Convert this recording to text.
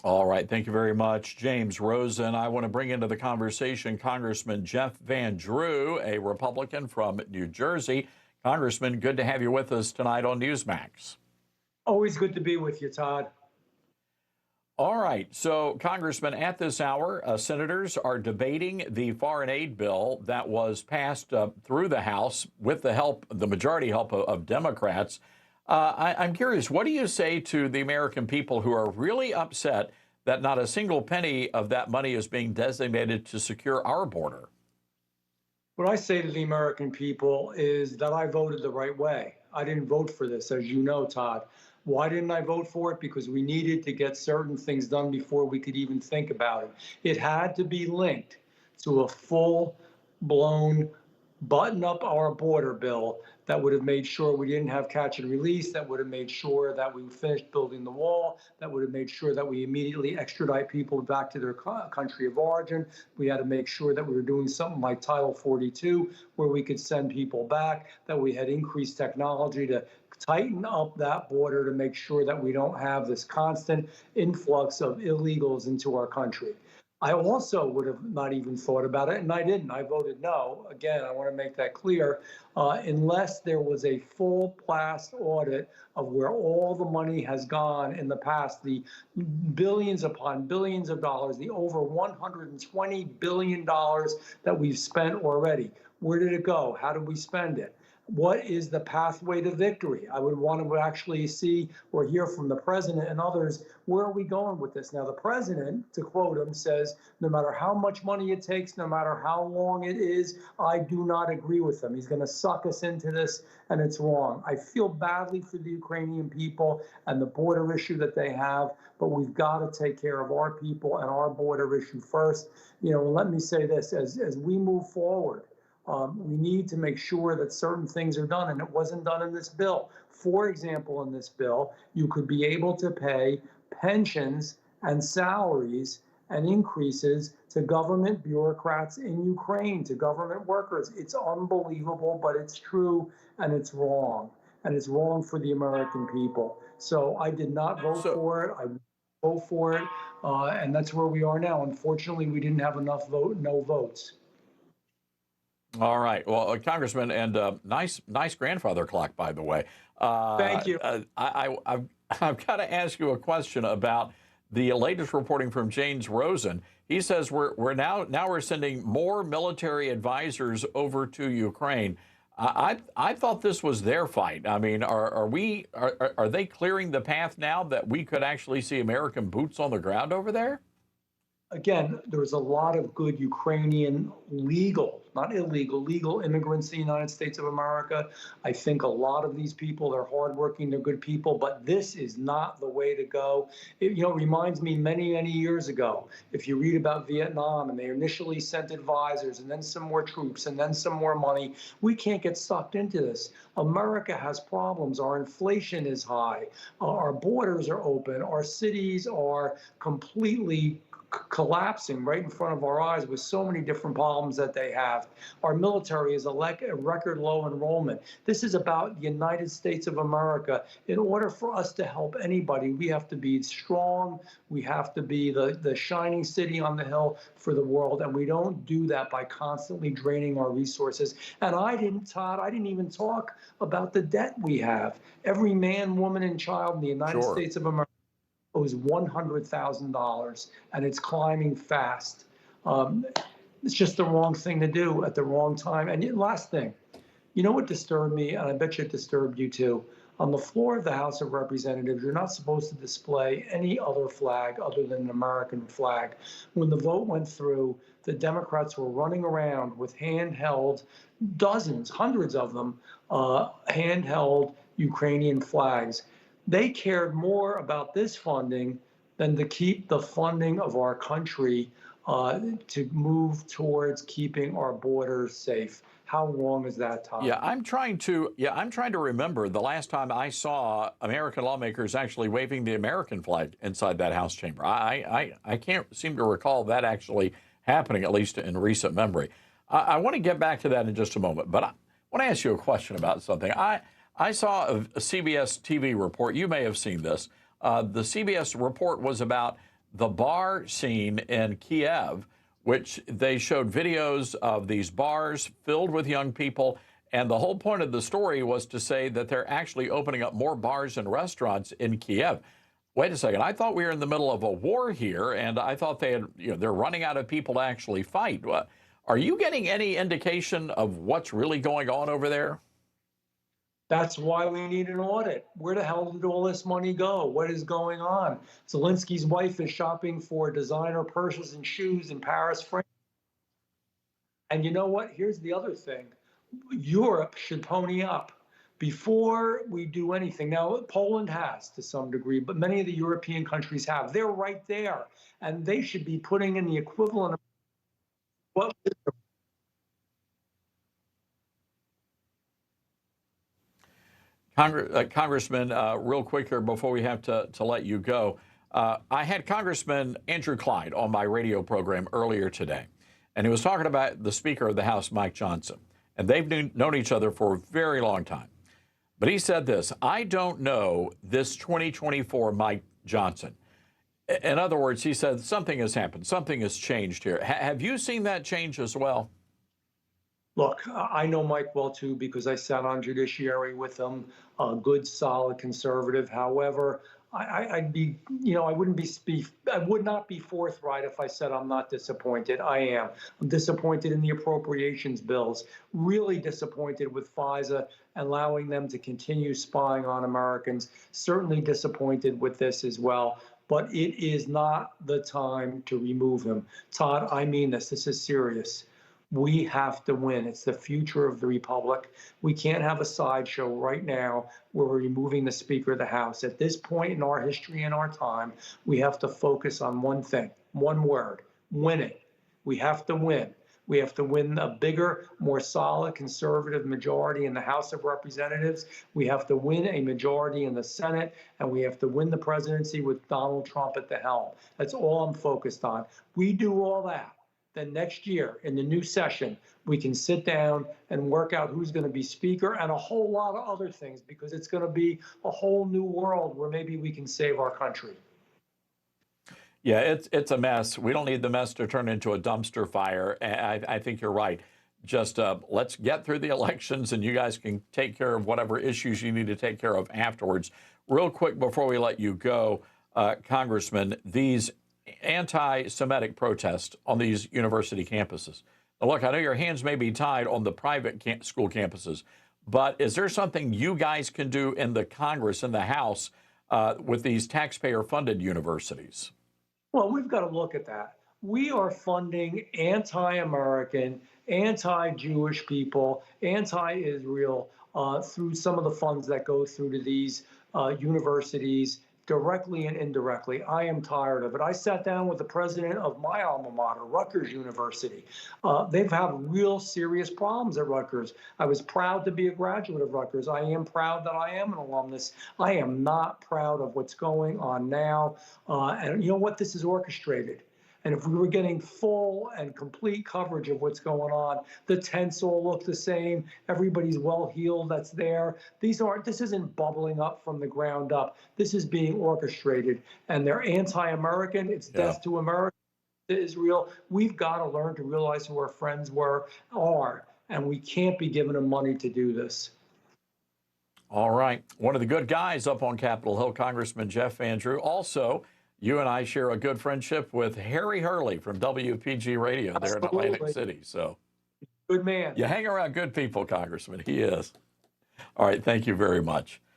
All right. Thank you very much, James Rosen. I want to bring into the conversation Congressman Jeff Van Drew, a Republican from New Jersey. Congressman, good to have you with us tonight on Newsmax. Always good to be with you, Todd. All right. So, Congressman, at this hour, senators are debating the foreign aid bill that was passed through the House with the majority help of Democrats. I'm curious, what do you say to the American people who are really upset that not a single penny of that money is being designated to secure our border? What I say to the American people is that I voted the right way. I didn't vote for this, as you know, Todd. Why didn't I vote for it? Because we needed to get certain things done before we could even think about it. It had to be linked to a full-blown button up our border bill that would have made sure we didn't have catch and release, that would have made sure that we finished building the wall, that would have made sure that we immediately extradite people back to their country of origin. We had to make sure that we were doing something like Title 42, where we could send people back, that we had increased technology to tighten up that border to make sure that we don't have this constant influx of illegals into our country. I also would have not even thought about it, and I didn't. I voted no. Again, I want to make that clear. Unless there was a full blast audit of where all the money has gone in the past, the billions upon billions of dollars, the over $120 billion that we've spent already. Where did it go? How did we spend it? What is the pathway to victory? I would want to actually see or hear from the president and others, where are we going with this? Now, the president, to quote him, says, no matter how much money it takes, no matter how long it is, I do not agree with him. He's going to suck us into this, and it's wrong. I feel badly for the Ukrainian people and the border issue that they have, but we've got to take care of our people and our border issue first. You know, let me say this, as we move forward, we need to make sure that certain things are done, and it wasn't done in this bill. For example, in this bill, you could be able to pay pensions and salaries and increases to government bureaucrats in Ukraine, to government workers. It's unbelievable, but it's true, and it's wrong. And it's wrong for the American people. So I did not vote for it. I vote for it, and that's where we are now. Unfortunately, we didn't have enough no votes. All right. Well, Congressman, and nice grandfather clock, by the way. Thank you. I've got to ask you a question about the latest reporting from James Rosen. He says we're now sending more military advisors over to Ukraine. I thought this was their fight. I mean, are they clearing the path now that we could actually see American boots on the ground over there? Again, there's a lot of good Ukrainian legal, not illegal, legal immigrants in the United States of America. I think a lot of these people, they're hardworking, they're good people, but this is not the way to go. It, reminds me many years ago, if you read about Vietnam and they initially sent advisors and then some more troops and then some more money, we can't get sucked into this. America has problems. Our inflation is high. Our borders are open. Our cities are completely collapsing right in front of our eyes with so many different problems that they have. Our military is a record low enrollment. This is about the United States of America. In order for us to help anybody, we have to be strong. We have to be the shining city on the hill for the world. And we don't do that by constantly draining our resources. And Todd, I didn't even talk about the debt we have. Every man, woman, and child in the United States of America owes $100,000, and it's climbing fast. It's just the wrong thing to do at the wrong time. And last thing, you know what disturbed me, and I bet you it disturbed you too? On the floor of the House of Representatives, you're not supposed to display any other flag other than an American flag. When the vote went through, the Democrats were running around with handheld, dozens, hundreds of them, handheld Ukrainian flags. They cared more about this funding than to keep the funding of our country to move towards keeping our borders safe. How wrong is that, Todd? Yeah, I'm trying to remember the last time I saw American lawmakers actually waving the American flag inside that House chamber. I can't seem to recall that actually happening, at least in recent memory. I want to get back to that in just a moment, but I want to ask you a question about something. I saw a CBS TV report. You may have seen this. The CBS report was about the bar scene in Kiev, which they showed videos of these bars filled with young people. And the whole point of the story was to say that they're actually opening up more bars and restaurants in Kiev. Wait a second. I thought we were in the middle of a war here, and I thought they're running out of people to actually fight. Are you getting any indication of what's really going on over there? That's why we need an audit. Where the hell did all this money go? What is going on? Zelensky's wife is shopping for designer purses and shoes in Paris, France. And you know what? Here's the other thing. Europe should pony up before we do anything. Now, Poland has to some degree, but many of the European countries have. They're right there, and they should be putting in the equivalent of what. Congressman, real quick here before we have to let you go. I had Congressman Andrew Clyde on my radio program earlier today, and he was talking about the Speaker of the House, Mike Johnson. And they've known each other for a very long time. But he said this: I don't know this 2024 Mike Johnson. In other words, he said something has happened. Something has changed here. Have you seen that change as well? Look, I know Mike well, too, because I sat on Judiciary with him, a good, solid conservative. However, I would not be forthright if I said I'm not disappointed. I am. I'm disappointed in the appropriations bills, really disappointed with FISA, allowing them to continue spying on Americans, certainly disappointed with this as well. But it is not the time to remove him. Todd, I mean this. This is serious. We have to win. It's the future of the Republic. We can't have a sideshow right now where we're removing the Speaker of the House. At this point in our history and our time, we have to focus on one thing, one word: winning. We have to win. We have to win a bigger, more solid conservative majority in the House of Representatives. We have to win a majority in the Senate, and we have to win the presidency with Donald Trump at the helm. That's all I'm focused on. We do all that. Then next year in the new session, we can sit down and work out who's going to be Speaker and a whole lot of other things, because it's going to be a whole new world where maybe we can save our country. Yeah, it's a mess. We don't need the mess to turn into a dumpster fire. I think you're right. Just let's get through the elections, and you guys can take care of whatever issues you need to take care of afterwards. Real quick before we let you go, Congressman, these anti-Semitic protests on these university campuses. Now, look, I know your hands may be tied on the private school campuses, but is there something you guys can do in the Congress, in the House, with these taxpayer-funded universities? Well, we've got to look at that. We are funding anti-American, anti-Jewish people, anti-Israel through some of the funds that go through to these universities, directly and indirectly. I am tired of it. I sat down with the president of my alma mater, Rutgers University. They've had real serious problems at Rutgers. I was proud to be a graduate of Rutgers. I am proud that I am an alumnus. I am not proud of what's going on now. And you know what? This is orchestrated. And if we were getting full and complete coverage of what's going on, the tents all look the same. Everybody's well-heeled that's there. This isn't bubbling up from the ground up. This is being orchestrated. And they're anti-American. It's death to America, to Israel. We've got to learn to realize who our friends are. And we can't be giving them money to do this. All right. One of the good guys up on Capitol Hill, Congressman Jeff Van Drew. Also, you and I share a good friendship with Harry Hurley from WPG Radio there in Atlantic City. So, good man. You hang around good people, Congressman. He is. All right. Thank you very much.